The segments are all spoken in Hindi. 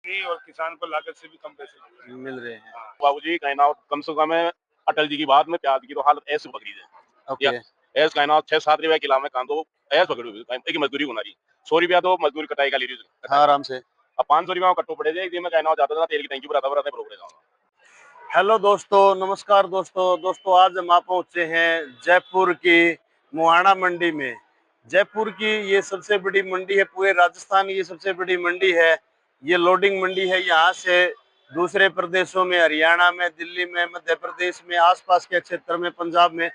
और किसान को लागत से भी कम पैसे मिल रहे हैं। हाँ। बाबूजी कहना कम से कम है अटल जी की बात में प्याज की तो हालत ऐसे पकड़ी है ओके। ऐस कहना 6-7 रुपया किलो में कांदो ऐस पकड़ी एक मजदूरी होना रही 100 रुपया तो मजदूरी कटाई का ले रही हाँ, आराम से। अब 500 रुपया कट्टो पड़े थे एक दिन में कहना जाता था तेल की टंकी भराता भराता बरोबर जाऊंगा। हेलो दोस्तों, नमस्कार दोस्तों आज हम आप पहुंचे हैं जयपुर की मुहाना मंडी में। जयपुर की ये सबसे बड़ी मंडी है, पूरे राजस्थान की ये सबसे बड़ी मंडी है। ये लोडिंग मंडी है। यहाँ से दूसरे प्रदेशों में, हरियाणा में, दिल्ली में, मध्य प्रदेश में, आसपास के क्षेत्र में, पंजाब में,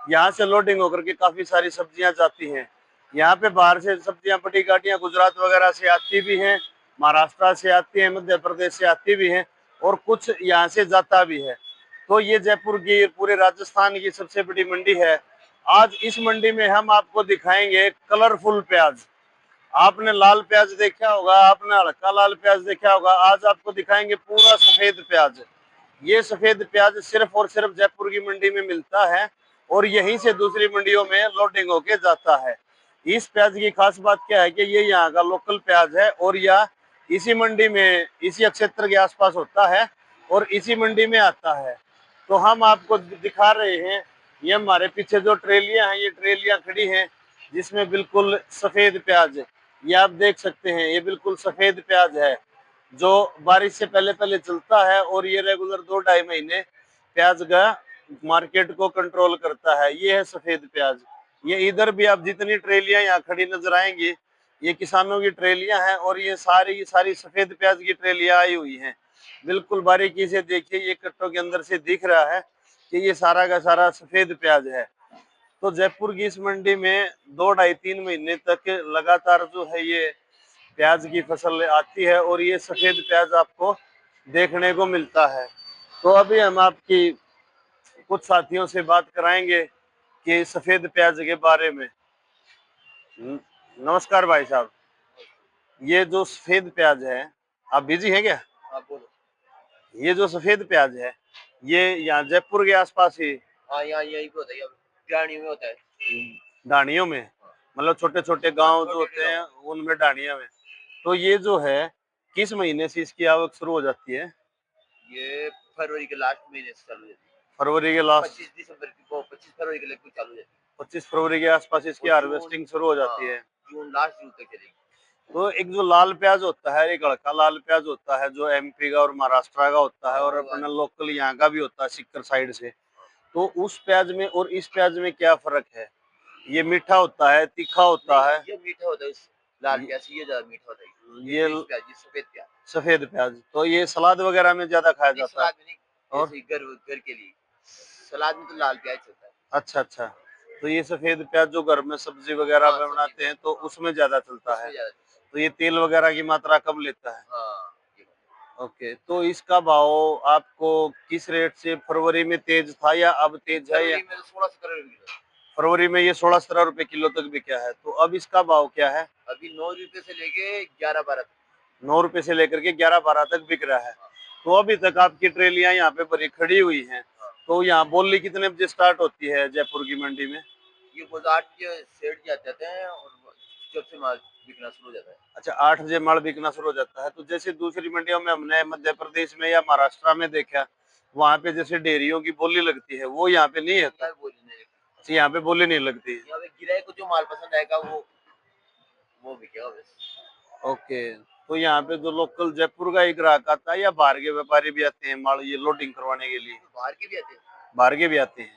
यहाँ से लोडिंग होकर के काफी सारी सब्जियां जाती हैं। यहाँ पे बाहर से सब्जियां, बड़ी गाड़ियां गुजरात वगैरह से आती भी हैं, महाराष्ट्र से आती हैं, मध्य प्रदेश से आती भी हैं और कुछ यहाँ से जाता भी है। तो ये जयपुर की, पूरे राजस्थान की सबसे बड़ी मंडी है। आज इस मंडी में हम आपको दिखाएंगे कलरफुल प्याज। आपने लाल प्याज देखा होगा, आपने हल्का लाल प्याज देखा होगा, आज आपको दिखाएंगे पूरा सफेद प्याज। ये सफेद प्याज सिर्फ और सिर्फ जयपुर की मंडी में मिलता है और यहीं से दूसरी मंडियों में लोडिंग होके जाता है। इस प्याज की खास बात क्या है कि ये यहाँ का लोकल प्याज है और यह इसी मंडी में, इसी क्षेत्र के आसपास होता है और इसी मंडी में आता है। तो हम आपको दिखा रहे हैं, ये हमारे पीछे जो ट्रेलियां हैं, ये ट्रेलियां खड़ी हैं जिसमें बिल्कुल सफेद प्याज, ये आप देख सकते हैं, ये बिल्कुल सफेद प्याज है जो बारिश से पहले पहले चलता है और ये रेगुलर 2-2.5 महीने प्याज का मार्केट को कंट्रोल करता है। ये है सफेद प्याज। ये इधर भी आप जितनी ट्रेलियां यहाँ खड़ी नजर आएंगी, ये किसानों की ट्रेलियां हैं और ये सारी सफेद प्याज की ट्रेलियां आई हुई हैं। बिल्कुल बारीकी से देखिए, ये कट्टों के अंदर से दिख रहा है कि ये सारा का सारा सफेद प्याज है। तो जयपुर की इस मंडी में 2-2.5-3 महीने तक लगातार जो है ये प्याज की फसल आती है और ये सफेद प्याज आपको देखने को मिलता है। तो अभी हम आपकी कुछ साथियों से बात कराएंगे कि सफेद प्याज के बारे में। नमस्कार भाई साहब, ये जो सफेद प्याज है, आप बिजी हैं क्या? हाँ बोलो। ये जो सफेद प्याज है, ये यहाँ जयपुर के आसपास ही? हाँ यहाँ यही पे होता है, डाणी में होता है। डाणियों में, मतलब छोटे छोटे गांव जो होते हैं उनमें डाणिया में। तो ये जो है किस महीने से इसकी आवक शुरू हो जाती है? ये फरवरी के लास्ट महीने से चालू हो जाती है। फरवरी के लास्ट, 25 दिसंबर को, 25 फरवरी के लगभग चालू हो जाती है। 25 फरवरी के आसपास इसकी हार्वेस्टिंग शुरू हो जाती है। जून, लास्ट जून तक चलेगी। तो एक जो लाल प्याज होता है, एक हल्का लाल प्याज होता है जो एमपी का और महाराष्ट्र का होता है और अपना लोकल यहाँ का भी होता है सिक्कर साइड से। तो उस प्याज में और इस प्याज में क्या फर्क है? ये मीठा होता है, तीखा होता है? ये मीठा होता है, लाल प्याज ये ज्यादा मीठा होता है। ये प्याज, ये सफेद प्याज। सफेद प्याज तो ये सलाद वगैरह में ज्यादा खाया जाता है? सलाद में नहीं, और घर के लिए सलाद में तो लाल प्याज चलता है। अच्छा अच्छा, तो ये सफेद प्याज जो घर में सब्जी वगैरह में बनाते हैं तो उसमें ज्यादा चलता है। तो ये तेल वगैरह की मात्रा कम लेता है। ओके, तो इसका भाव आपको किस रेट से फरवरी में तेज था या अब तेज है? या फरवरी में ये 16-17 रुपए किलो तक बिका है। तो अब इसका भाव क्या है? अभी 9 रुपए से लेके 11-12 तक। 9 रुपए से लेकर के 11-12 तक बिक रहा है। तो अभी तक आपकी ट्रेलियां यहाँ पे भरी खड़ी हुई हैं। तो यहाँ बोली कितने बजे स्टार्ट होती है जयपुर की मंडी में? ये 8 के सेठ जाते हैं और जब से माल बिकना शुरू हो जाता है। अच्छा, 8 बजे माल बिकना शुरू हो जाता है। तो जैसे दूसरी मंडियों में हमने मध्य प्रदेश में या महाराष्ट्र में देखा, वहाँ पे जैसे डेयरियों की बोली लगती है, वो यहाँ पे नहीं है? अच्छा, यहाँ पे बोली नहीं लगती। यहाँ पे गिराई को जो माल पसंद आएगा वो बिकेगा बस। ओके, तो यहाँ पे जो लोकल जयपुर का ही ग्राहक आता है या बाहर के व्यापारी भी आते हैं माल ये लोडिंग करवाने के लिए? बाहर के भी आते हैं। बाहर के भी आते हैं।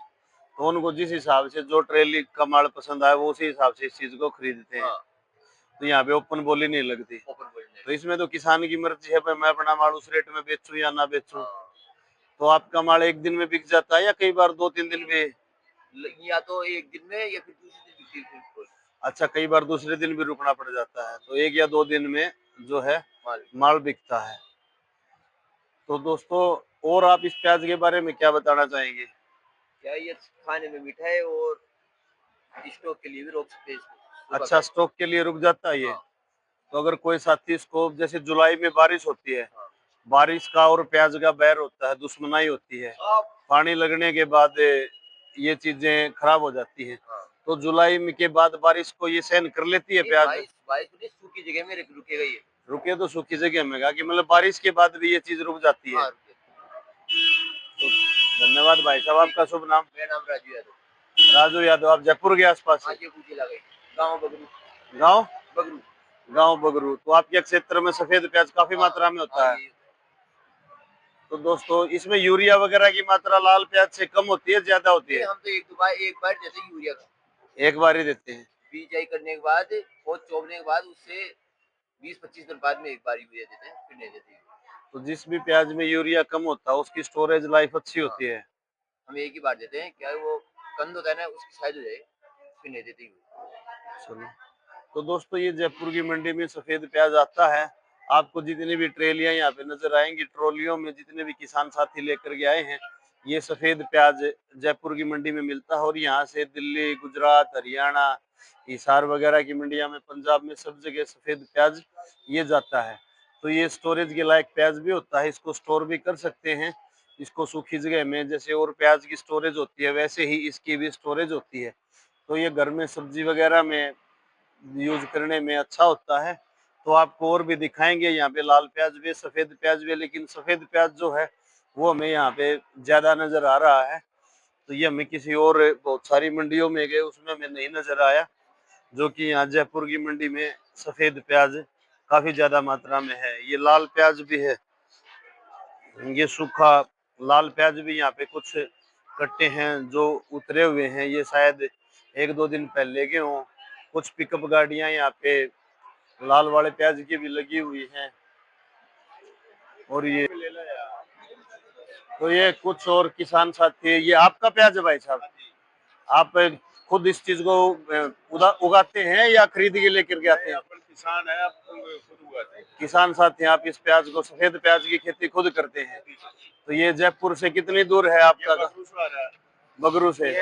तो उनको जिस हिसाब से जो ट्रेली का माल पसंद आए वो उसी हिसाब से इस चीज को खरीदते हैं। तो यहाँ पे ओपन बोली नहीं लगती। तो इसमें तो किसान की मर्जी है, भाई मैं अपना माल उस रेट में बेचूं या ना बेचूं। तो आपका माल एक दिन में बिक जाता है या कई बार 2-3 दिन भी? या तो एक दिन में या फिर दूसरे दिन बिकती है। अच्छा, कई बार दूसरे दिन भी रुकना पड़ जाता है। तो 1 या 2 दिन में जो है माल बिकता है। तो दोस्तों, और आप इस प्याज के बारे में क्या बताना चाहेंगे? क्या ये खाने में मीठा है और स्टॉक के लिए भी रोक सकते हैं इसको। अच्छा, स्टॉक के लिए रुक जाता है ये। तो अगर कोई साथी इसको, जैसे जुलाई में बारिश होती है, बारिश का और प्याज का बैर होता है, दुश्मनाई होती है, पानी लगने के बाद ये चीजें खराब हो जाती हैं, तो जुलाई में के बाद बारिश को ये सहन कर लेती है प्याज? बाईस बाईस नहीं, सूखी जगह में रुकेगा ये। रुके तो सूखी जगह में, कि मतलब बारिश के बाद भी ये चीज रुक जाती है। हाँ तो धन्यवाद भाई साहब, आपका शुभ नाम? मेरा नाम राजू यादव। राजू यादव। आप जयपुर के आसपास हाँ से? ये पूछी लगा गाँव बगरू। गाँव बगरू। गाँव बगरू। तो आपके क्षेत्र में सफेद प्याज काफी मात्रा में होता है। तो दोस्तों इसमें यूरिया वगैरह की मात्रा लाल प्याज से कम होती है, ज्यादा होती है? हम तो एक बार जैसे यूरिया का एक बार ही देते हैं। बीजाई करने के बाद और चौबने के बाद उससे 20-25 दिन बाद में एक बार यूरिया देते हैं, फिर नहीं देते। तो जिस भी प्याज में यूरिया कम होता है उसकी स्टोरेज लाइफ अच्छी होती है। हम एक ही बार देते हैं, क्या है वो कंद होता है ना, उसकी साइज हो जाए फिर नहीं देते। चलो, तो दोस्तों ये जयपुर की मंडी में सफेद प्याज आता है। आपको जितनी भी ट्रेलियां यहाँ पे नजर आएंगी, ट्रॉलियों में जितने भी किसान साथी लेकर के आए हैं, ये सफेद प्याज जयपुर की मंडी में मिलता है। और यहाँ से दिल्ली, गुजरात, हरियाणा, हिसार वगैरह की मंडियां में, पंजाब में, सब जगह सफेद प्याज ये जाता है। तो ये स्टोरेज के लायक प्याज भी होता है, इसको स्टोर भी कर सकते हैं। इसको सूखी जगह में, जैसे और प्याज की स्टोरेज होती है वैसे ही इसकी भी स्टोरेज होती है। तो ये घर में सब्जी वगैरह में यूज करने में अच्छा होता है। तो आपको और भी दिखाएंगे, यहाँ पे लाल प्याज भी, सफेद प्याज भी, लेकिन सफेद प्याज जो है वो हमें यहाँ पे ज्यादा नजर आ रहा है। तो ये हमें किसी और बहुत सारी मंडियों में गए उसमें हमें नहीं नजर आया, जो कि यहाँ जयपुर की मंडी में सफेद प्याज काफी ज्यादा मात्रा में है। ये लाल प्याज भी है, ये सूखा लाल प्याज भी यहाँ पे कुछ कट्टे हैं जो उतरे हुए हैं, ये शायद 1-2 दिन पहले के हों। कुछ पिकअप गाड़ियां यहाँ पे लाल वाले प्याज की भी लगी हुई हैं। और ये तो ये कुछ और किसान साथी, ये आपका प्याज है भाई साहब? आप खुद इस चीज को उगाते हैं या खरीद के लेकर के आते हैं? किसान है, खुद उगाते हैं। किसान साथी, आप इस प्याज को, सफेद प्याज की खेती खुद करते हैं। तो ये जयपुर से कितनी दूर है आपका? बगरू से।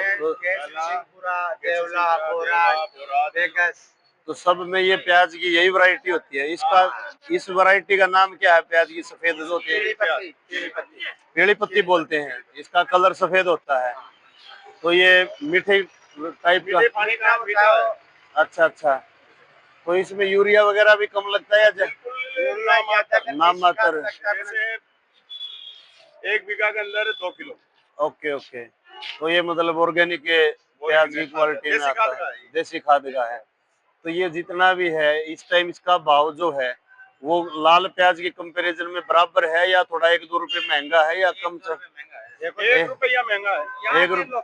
तो सब में ये प्याज की यही वैरायटी होती है। इसका, इस वैरायटी का नाम क्या है प्याज की सफेद जो होती है? पेड़ी पत्ती बोलते हैं। इसका कलर सफेद होता है। तो ये मीठे टाइप का। अच्छा अच्छा। तो इसमें यूरिया वगैरह भी कम लगता है या नाम मात्र? 1 बीघा के अंदर 2 किलो। Okay okay. तो ये मतलब ऑर्गेनिक प्याज की क्वालिटी में आता है, देसी खाद का है। तो ये जितना भी है इस टाइम इसका भाव जो है वो लाल प्याज के कंपैरिजन में बराबर है या थोड़ा 1-2 रुपए महंगा है या कम? 1 रुपया महंगा है। 1 रुपया।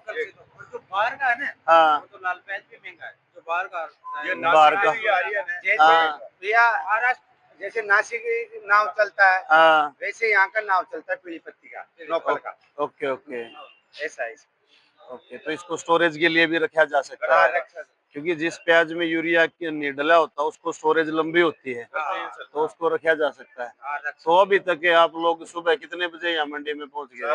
जो बाहर का है ना, हाँ, तो लाल प्याज भी महंगा है। जो बाहर का ये बाहर का। नासिक की आ रही है ना। हाँ भैया महाराष्ट्र जैसे नासिक नाव चलता है, हाँ। वैसे यहाँ का नाव चलता है पीली पत्ती का, लोकल का। ओके ओके ऐसा है। ओके। तो इसको स्टोरेज के लिए भी रखा जा सकता है, क्योंकि जिस प्याज में यूरिया नहीं डला होता उसको स्टोरेज लंबी होती है, तो उसको रखा जा सकता है। तो अभी तक के आप लोग सुबह कितने बजे यहाँ मंडी में पहुँच गए?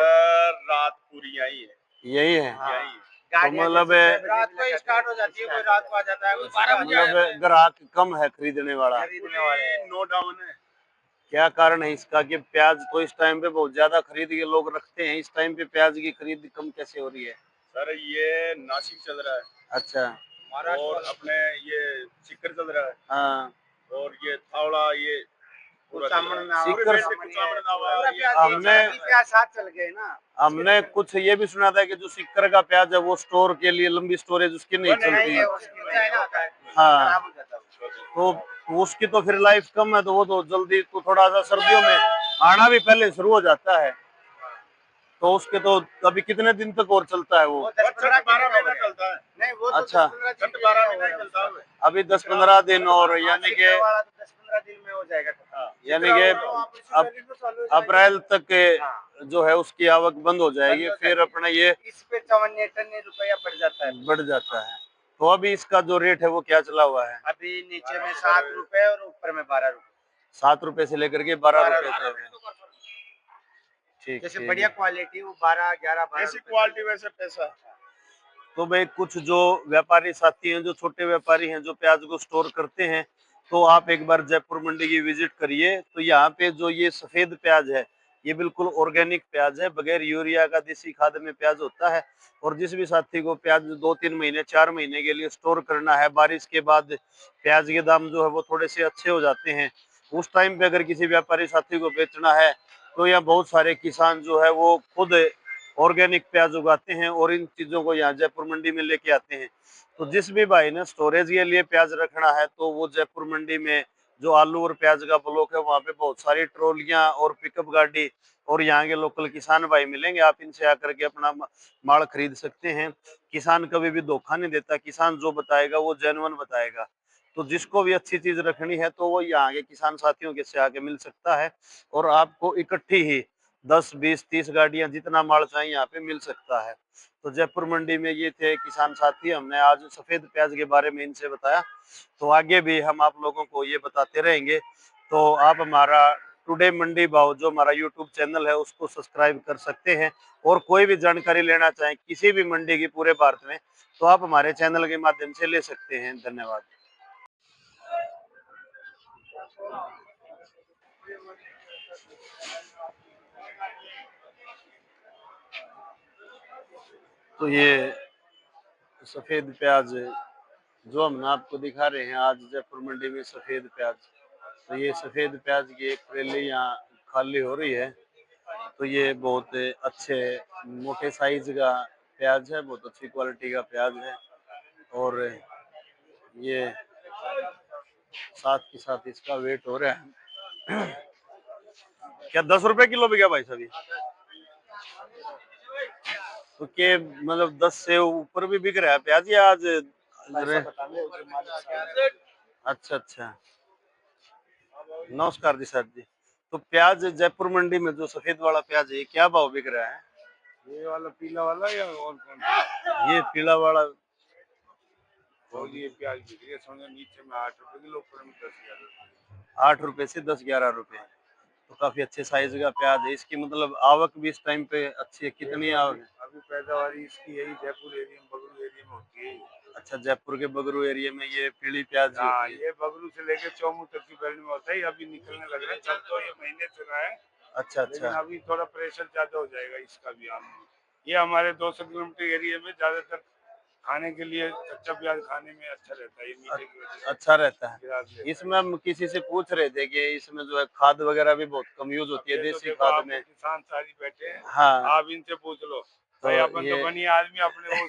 रात पूरी यही है। यही है। यही तो मतलब रात को स्टार्ट हो जाती है, कोई रात को आ जाता है, कोई 12 बजे मतलब ग्राहक कम है खरीदने वाला? नो डाउन है। क्या कारण है इसका कि प्याज तो इस टाइम पे बहुत ज्यादा खरीद के लोग रखते हैं, इस टाइम पे प्याज की खरीद कम कैसे हो रही है? सर ये नासिक चल रहा है। अच्छा। और अपने ये सिक्कर चल रहा है। हाँ। और ये थावड़ा, ये साथ चल गए ना। हमने कुछ ये भी सुना था कि जो सिक्कर का प्याज है वो स्टोर के लिए लंबी स्टोरेज उसकी नहीं चलती। हाँ, तो उसकी तो फिर लाइफ कम है, तो वो तो जल्दी, तो थोड़ा सा सर्दियों में आना भी पहले शुरू हो जाता है। तो उसके तो अभी कितने दिन तक और चलता है वो? 12 महीना चलता है। नहीं वो तो अच्छा। 12 महीना चलता है। अभी 10-15 दिन और, यानी कि 10-15 दिन में हो जाएगा। यानी कि अप्रैल तक के जो है उसकी आवक बंद हो जाएगी, फिर अपना ये इस पे 54 रुपया बढ़ जाता है। बढ़ जाता है। तो अभी इसका जो रेट है वो क्या चला हुआ है? अभी नीचे में 7 रुपए और ऊपर में 12 रुपए। 7 रुपए से लेकर के 12 रुपए तक है। ठीक। जैसे बढ़िया क्वालिटी वो 12-11 ऐसी क्वालिटी वैसे पैसा। तो भाई कुछ जो व्यापारी साथी हैं, जो छोटे व्यापारी हैं, जो प्याज को स्टोर करते हैं, तो आप एक बार जयपुर मंडी की विजिट करिए। तो यहाँ पे जो ये सफेद प्याज है ये बिल्कुल ऑर्गेनिक प्याज है, बगैर यूरिया का देसी खाद में प्याज होता है। और जिस भी साथी को प्याज 2-3 महीने 4 महीने के लिए स्टोर करना है, बारिश के बाद प्याज के दाम जो है वो थोड़े से अच्छे हो जाते हैं, उस टाइम पे अगर किसी व्यापारी साथी को बेचना है तो यहाँ बहुत सारे किसान जो है वो खुद ऑर्गेनिक प्याज उगाते हैं और इन चीजों को यहाँ जयपुर मंडी में लेके आते हैं। तो जिस भी भाई ने स्टोरेज के लिए प्याज रखना है तो वो जयपुर मंडी में जो आलू और प्याज का ब्लॉक है वहाँ पे बहुत सारी ट्रॉलियां और पिकअप गाड़ी और यहाँ के लोकल किसान भाई मिलेंगे। आप इनसे आकर के अपना माल खरीद सकते हैं। किसान कभी भी धोखा नहीं देता, किसान जो बताएगा वो जेन्युइन बताएगा। तो जिसको भी अच्छी चीज रखनी है तो वो यहाँ के किसान साथियों के से आके मिल सकता है और आपको इकट्ठी ही 10, 20, 30 गाड़ियां जितना माल चाहिए यहाँ पे मिल सकता है। तो जयपुर मंडी में ये थे किसान साथी, हमने आज सफेद प्याज के बारे में इनसे बताया, तो आगे भी हम आप लोगों को ये बताते रहेंगे। तो आप हमारा टुडे मंडी भाव जो हमारा यूट्यूब चैनल है उसको सब्सक्राइब कर सकते हैं और कोई भी जानकारी लेना चाहें किसी भी मंडी की पूरे भारत में तो आप हमारे चैनल के माध्यम से ले सकते हैं। धन्यवाद। तो ये सफेद प्याज जो हम आपको दिखा रहे हैं आज जयपुर मंडी में सफेद प्याज, तो ये सफेद प्याज की एक ट्रेली यहाँ खाली हो रही है। तो ये बहुत अच्छे मोटे साइज का प्याज है, बहुत अच्छी क्वालिटी का प्याज है और ये साथ के साथ इसका वेट हो रहा है क्या 10 रुपए किलो भी क्या भाई सभी? तो के मतलब 10 से ऊपर भी बिक रहा है प्याज या आज? अच्छा अच्छा, नमस्कार जी सर जी। तो प्याज जयपुर मंडी में जो सफेद वाला प्याज है क्या भाव बिक रहा है? ये वाला पीला वाला या और कौन सा? ये पीला वाला और ये प्याज बिक रही है समझो नीचे में 8 रुपए किलो, ऊपर में 10-11। 8 रुपए से 10-11 रुपए। तो काफी अच्छे साइज का प्याज है। इसकी मतलब आवक भी इस टाइम पे अच्छी है। कितनी आवक है? अभी पैदावारी इसकी यही जयपुर एरिया में, बगरू एरिया में होती है। अच्छा, जयपुर के बगरू एरिया में ये पीली प्याज हाँ, होती है। ये बगरू से लेके चौमू तक की बेल्ट में होता है। अभी निकलने लग रहा है, चल तो ये महीने से रहा है, अच्छा लेकिन अच्छा अभी थोड़ा प्रेशर ज्यादा हो जाएगा इसका भी। आम ये हमारे 200 किलोमीटर एरिया में ज्यादातर खाने के लिए कच्चा प्याज खाने में अच्छा रहता है, ये मीठे की वजह से अच्छा रहता है। गिरास लेता है। इसमें हम किसी से पूछ रहे थे कि इसमें जो है खाद वगैरह भी बहुत कम यूज होती है ये तो देसी देखो, खाद आपको में। किसान सारी बैठे हैं, हाँ, आप इनसे पूछ लो। भाई अपन तो बनी आदमी, अपने वो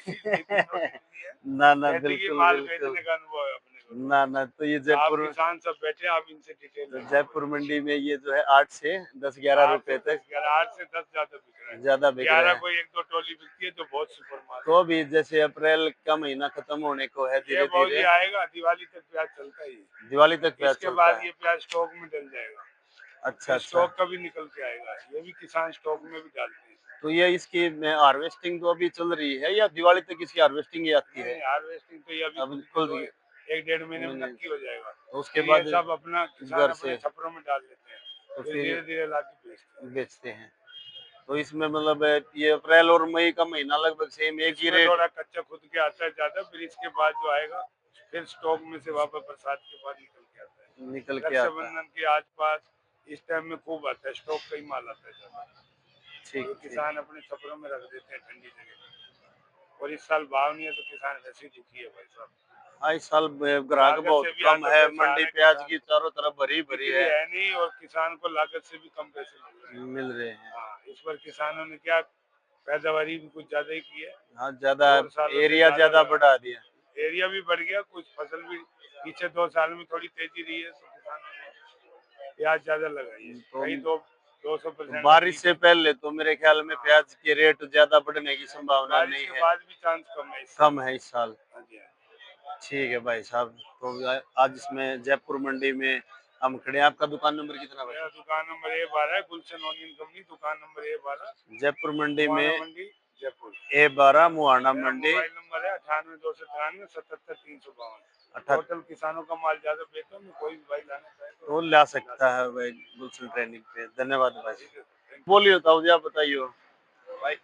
ना ना खेती की बिल्कुल माल बिल्कुल, बेचने का अनुभव है अपने को। ना ना। तो ये आप जयपुर किसान सब बैठे, आप इनसे डिटेल तो जयपुर मंडी में ये जो है 8 से 10-11 रुपए तक 8 से 10 ज्यादा बिक रहा है। ज्यादा बिक रहा 11 है। को 1-2 टोली बिकती है तो बहुत सुपर माल। तो भी जैसे अप्रैल का महीना खत्म होने को है, ये धीरे बहुत ही धीरे आएगा, दिवाली तक प्याज चलता ही है। दिवाली तक प्याज इसके चलता बाद है। ये प्याज स्टॉक में डल जाएगा। अच्छा अच्छा। स्टॉक का भी निकल के आएगा, ये भी किसान स्टॉक में भी डालते हैं। तो ये इसकी हार्वेस्टिंग तो अभी चल रही है या दिवाली तक इसकी हार्वेस्टिंग ही आती है? नहीं, हार्वेस्टिंग तो ये अब अभी खुल तो गई। 1-1.5 महीने में नक्की हो जाएगा। तो उसके तो बाद ये सब अपना किसान घर अपने से छपरों में डाल लेते हैं, तो फिर फिर धीरे धीरे लाके बेचते हैं। बेचते हैं। तो इसमें मतलब ये अप्रैल और मई का महीना लगभग सेम एक ही इसमें रेट। थोड़ा कच्चा खुद के आता है ज्यादा, फिर इसके बाद जो आएगा फिर स्टॉक में से वापस बरसात के बाद निकल के आता है। निकल के आता है। रक्षाबंधन के आसपास इस टाइम में खूब आता है, स्टॉक का ही माल आता है ज्यादा। ठीक तो ठीक। किसान अपने छपरों में रख देते हैं ठंडी जगह। और इस साल भाव नहीं है तो किसान वैसे ही दुखी है भाई साहब। हाँ, इस साल ग्राहक लागत बहुत से भी कम आधा है, पैसा आ मंडी रहा है प्याज किसान की चारों तरफ भरी भरी बिक्री है, है नहीं, और किसान को लागत से भी कम पैसे मिल रहे हैं। मिल रहे हैं। हाँ, इस बार किसानों ने क्या पैदावारी भी कुछ ज्यादा ही की है। हाँ, ज्यादा और सालों से एरिया ज्यादा लगा। बढ़ा दिया। एरिया भी बढ़ गया, कुछ फसल भी पीछे 2 साल में थोड़ी तेजी रही है, तो किसानों ने प्याज ज्यादा लगाई है। तो कहीं 200% बारिश से पहले तो मेरे ख्याल में प्याज के रेट ज्यादा बढ़ने की संभावना बारिश नहीं के है, बाद भी चांस कम है इस कम है इस साल। हाँ जी, हाँ। ठीक है भाई साहब। तो आज इसमें जयपुर मंडी में हम खड़े हैं। आपका दुकान नंबर कितना भाई? मेरा दुकान नंबर A12 है, गुलशन ओनियन कंपनी, दुकान नंबर A12, जयपुर मंडी में मंडी जयपुर। A12 मुहाना मेरा मंडी। मोबाइल नंबर है 98 293 77 352। 18 टोटल किसानों का माल ज्यादा बेचता हूँ, कोई भी भाई लाना चाहे तो ला सकता है भाई गुलशन ट्रेनिंग पे। धन्यवाद भाई। ठीक है। Thank you। बोलिए ताऊ जी, आप बताइए भाई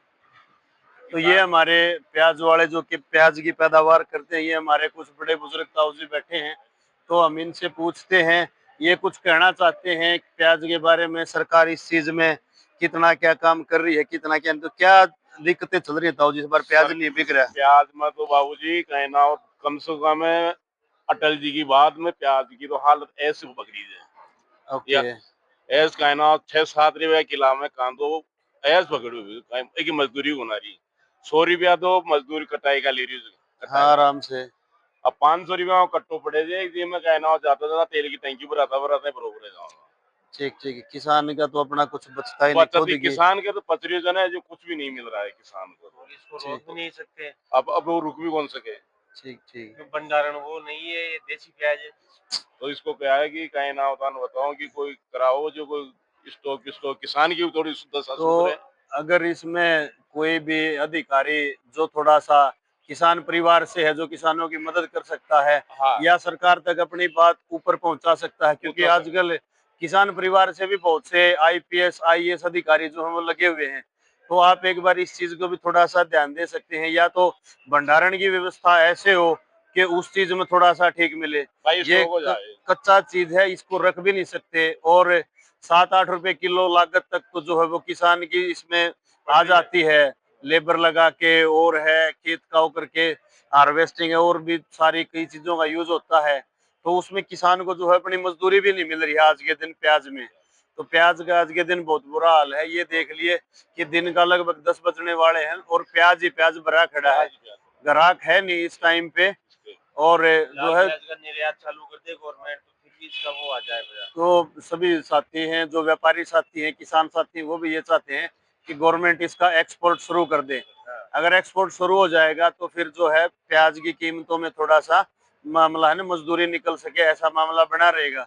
तो ये हमारे प्याज वाले जो कि प्याज की पैदावार करते हैं, ये हमारे कुछ बड़े बुजुर्ग ताऊ जी बैठे हैं, तो हम इनसे पूछते हैं ये कुछ कहना चाहते हैं प्याज के बारे में। सरकार इस चीज में कितना क्या काम कर रही है, कितना क्या, तो क्या दिक्कतें चल रही है ताऊ जी इस बार प्याज सर, नहीं बिक रहा है? प्याज में तो बाबूजी कहना और कम से कम अटल जी की बात में प्याज की तो हालत ऐसे हो पकड़ी है या ओके। ऐस कहना 6-7 रुपया किला में कांदो ऐस पकड़ी हुई एक मजदूरी होना रही 100 रुपया तो मजदूरी कटाई का ले रही हाँ कटाई आराम से। अब 500 रुपया कट्टो पड़े थे एक दिन में कहना जाता जाता तेल की टंकी भराता बरोबर है जाऊंगा ठीक ठीक है, किसान का तो अपना कुछ बचता ही नहीं बचत खुद ही की। किसान के तो पचरी जन है जो कुछ भी नहीं मिल रहा है किसान को और इसको ठीक। रोक भी नहीं सकते, अब वो रुक भी कौन सके ठीक ठीक। क्योंकि भंडारण वो नहीं है, ये देसी प्याज है। तो इसको क्या है कि कहीं ना होता ना बताओ कि कोई कराओ जो कोई स्टॉक किसान की थोड़ी दशा तो सुधरे। अगर इसमें कोई भी अधिकारी जो थोड़ा सा किसान परिवार से है, जो किसानों की मदद कर सकता है हाँ या सरकार तक अपनी बात ऊपर पहुंचा सकता है, क्योंकि पहुंचा आजकल किसान परिवार से भी बहुत से आईपीएस आईएएस अधिकारी जो हैं वो लगे हुए हैं। तो आप एक बार इस चीज को भी थोड़ा सा ध्यान दे सकते हैं, या तो भंडारण की व्यवस्था ऐसे हो कि उस चीज में थोड़ा सा ठीक मिले। भाई ये स्टॉक हो जाए कच्चा चीज है, इसको रख भी नहीं सकते, और 7-8 रुपए किलो लागत तक तो जो है वो किसान की इसमें आ जाती है, लेबर लगा के और है खेत का होकर के हार्वेस्टिंग है और भी सारी कई चीजों का यूज होता है। तो उसमें किसान को जो है अपनी मजदूरी भी नहीं मिल रही है आज के दिन प्याज में। तो प्याज का आज के दिन बहुत बुरा हाल है। ये देख लिए कि दिन का लगभग 10 बजने वाले हैं और प्याज ही प्याज भरा खड़ा है, ग्राहक है नहीं इस टाइम पे। और जो है प्याज का निर्यात चालू कर दे गवर्नमेंट, तो फिर भी इसका वो आ जाएगा। तो सभी साथी हैं, जो व्यापारी साथी हैं, किसान साथी हैं, वो भी ये चाहते हैं कि गवर्नमेंट इसका एक्सपोर्ट शुरू कर दे। अगर एक्सपोर्ट शुरू हो जाएगा तो फिर जो है प्याज की कीमतों में थोड़ा सा मामला है ना, मजदूरी निकल सके, ऐसा मामला बना रहेगा।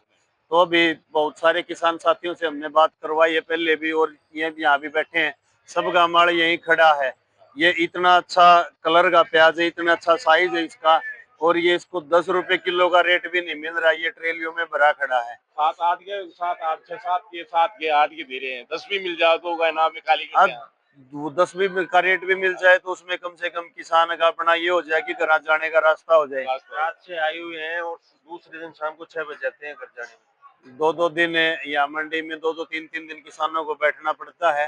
तो अभी बहुत सारे किसान साथियों से हमने बात करवाई है पहले भी, और ये यहाँ भी बैठे हैं, सबका माल यहीं खड़ा है। ये इतना अच्छा कलर का प्याज है, इतना अच्छा साइज है इसका, और ये इसको 10 रुपए किलो का रेट भी नहीं मिल रहा है, ये ट्रेलियों में भरा खड़ा है। 7-8 के 7-8 6-7 के 8 के दे रहे हैं 10 भी मिल जाए तो नाम निकाली के अब क्या 10 भी का रेट भी मिल जाए तो उसमें कम से कम किसान का अपना ये हो जाए कि घर जाने का रास्ता हो जाए। रात से आए हुए हैं और दूसरे दिन शाम को 6 बज जाते हैं घर जाने में। 2-2 दिन या मंडी में 2-2 3-3 दिन किसानों को बैठना पड़ता है।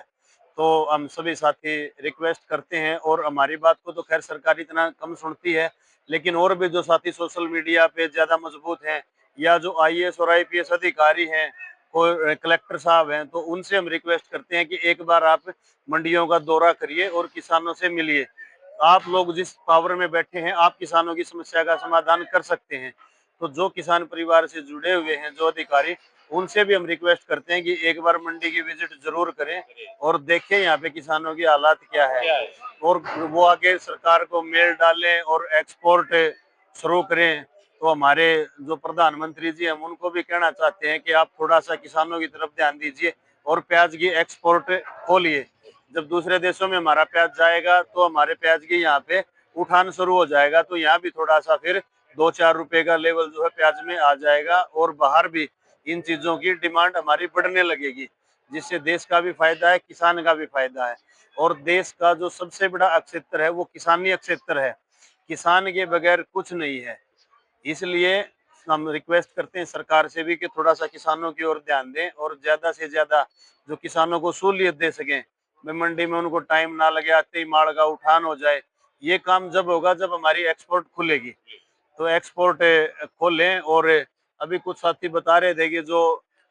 तो हम सभी साथी रिक्वेस्ट करते हैं, और हमारी बात को तो खैर सरकार इतना कम सुनती है, लेकिन और भी जो साथी सोशल मीडिया पे ज्यादा मजबूत हैं, या जो आईएएस और आईपीएस अधिकारी हैं, कोई कलेक्टर साहब हैं, तो उनसे हम रिक्वेस्ट करते हैं कि एक बार आप मंडियों का दौरा करिए और किसानों से मिलिए। आप लोग जिस पावर में बैठे हैं, आप किसानों की समस्या का समाधान कर सकते हैं। तो जो किसान परिवार से जुड़े हुए हैं, जो अधिकारी, उनसे भी हम रिक्वेस्ट करते हैं कि एक बार मंडी की विजिट जरूर करें और देखें यहाँ पे किसानों की हालात क्या है, और वो आगे सरकार को मेल डालें और एक्सपोर्ट शुरू करें। तो हमारे जो प्रधानमंत्री जी, हम उनको भी कहना चाहते हैं कि आप थोड़ा सा किसानों की तरफ ध्यान दीजिए और प्याज की एक्सपोर्ट खोलिए। जब दूसरे देशों में हमारा प्याज जाएगा तो हमारे प्याज की यहाँ पे उठान शुरू हो जाएगा, तो यहाँ भी थोड़ा सा फिर 2-4 रुपए का लेवल जो है प्याज में आ जाएगा, और बाहर भी इन चीजों की डिमांड हमारी बढ़ने लगेगी, जिससे देश का भी फायदा है, किसान का भी फायदा है। और देश का जो सबसे बड़ा अक्षेत्र है वो किसानी अक्षेत्र है, किसान के बगैर कुछ नहीं है। इसलिए हम रिक्वेस्ट करते हैं सरकार से भी कि थोड़ा सा किसानों की ओर ध्यान दें, और ज्यादा से ज्यादा जो किसानों को सहूलियत दे सकें, मंडी में उनको टाइम ना लगे, आते ही माल का उठान हो जाए। ये काम जब होगा जब हमारी एक्सपोर्ट खुलेगी, तो एक्सपोर्ट खोलें। और अभी कुछ साथी बता रहे थे कि जो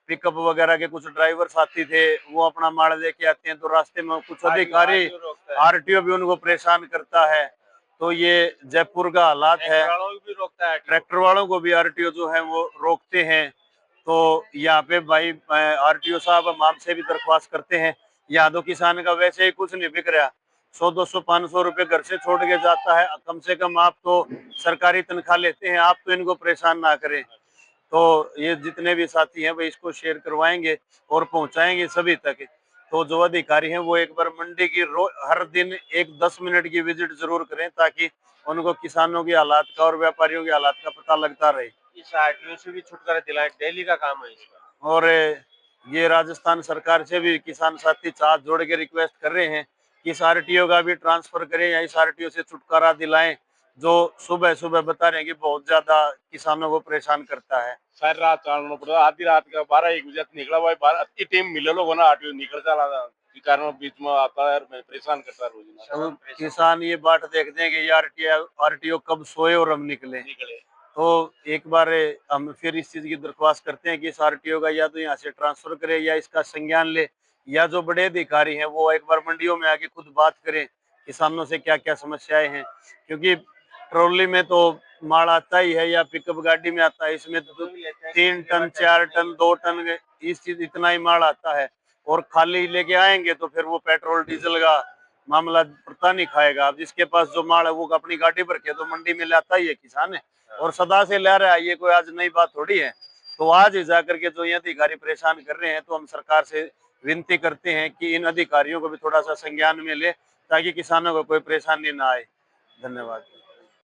पिकअप वगैरह के कुछ ड्राइवर साथी थे, वो अपना माल लेके आते हैं तो रास्ते में कुछ अधिकारी, आरटीओ भी उनको परेशान करता है। तो ये जयपुर का हालात है, भी रोकता है ट्रैक्टर वालों को भी आरटीओ जो है वो रोकते हैं। तो यहाँ पे भाई आरटीओ साहब, हम आपसे भी दरख्वास्त करते हैं, यहाँ तो किसान का वैसे ही कुछ नहीं बिक रहा, 100-200-500 रुपए घर से छोड़ के जाता है, कम से कम आप तो सरकारी तनख्वाह लेते हैं, आप तो इनको परेशान ना करें। तो ये जितने भी साथी हैं भाई इसको शेयर करवाएंगे और पहुंचाएंगे सभी तक। तो जो अधिकारी हैं वो एक बार मंडी की हर दिन एक 10 मिनट की विजिट जरूर करें, ताकि उनको किसानों की हालात का और व्यापारियों की हालात का पता लगता रहे। इस आरटीओ से भी छुटकारा दिलाए, डेली का काम है इसका। और ये राजस्थान सरकार से भी किसान साथी हाथ जोड़ के रिक्वेस्ट कर रहे हैं कि इस आरटीओ का भी ट्रांसफर करें, या इस आरटीओ से छुटकारा दिलाएं, जो सुबह सुबह बता रहे हैं कि बहुत ज्यादा किसानों को परेशान करता है। सारी रात चलना पड़ता आधी रात का 12-1 बजे निकला भाई 12 टीम मिले लोग ना आरटीओ निकल चला के कारण बीच में आता है और मैं परेशान करता है रोज तो किसान ये बाट देखते हैं कि ये आरटीओ कब सोए और हम निकले। निकले। तो एक बार हम फिर इस चीज की दरख्वास्त करते हैं कि इस आरटीओ का या तो यहाँ से ट्रांसफर करे या इसका संज्ञान ले, या जो बड़े अधिकारी हैं वो एक बार मंडियों में आके खुद बात करें किसानों से क्या क्या समस्याएं हैं, क्योंकि ट्रॉली में तो माल आता ही है या पिकअप गाड़ी में आता है, इसमें तो 3 टन 4 टन 2 टन इस चीज इतना ही माल आता है, और खाली लेके आएंगे तो फिर वो पेट्रोल डीजल का मामला पता नहीं खाएगा। अब जिसके पास जो माल है वो अपनी गाड़ी भर के तो मंडी में लाता ही है किसान है, और सदा से ले रहा है, ये कोई आज नई बात थोड़ी है। तो आज ही जाकर के जो ये अधिकारी परेशान कर रहे हैं, तो हम सरकार से विनती करते हैं कि इन अधिकारियों को भी थोड़ा सा संज्ञान में ले ताकि किसानों को कोई परेशानी ना आए। धन्यवाद।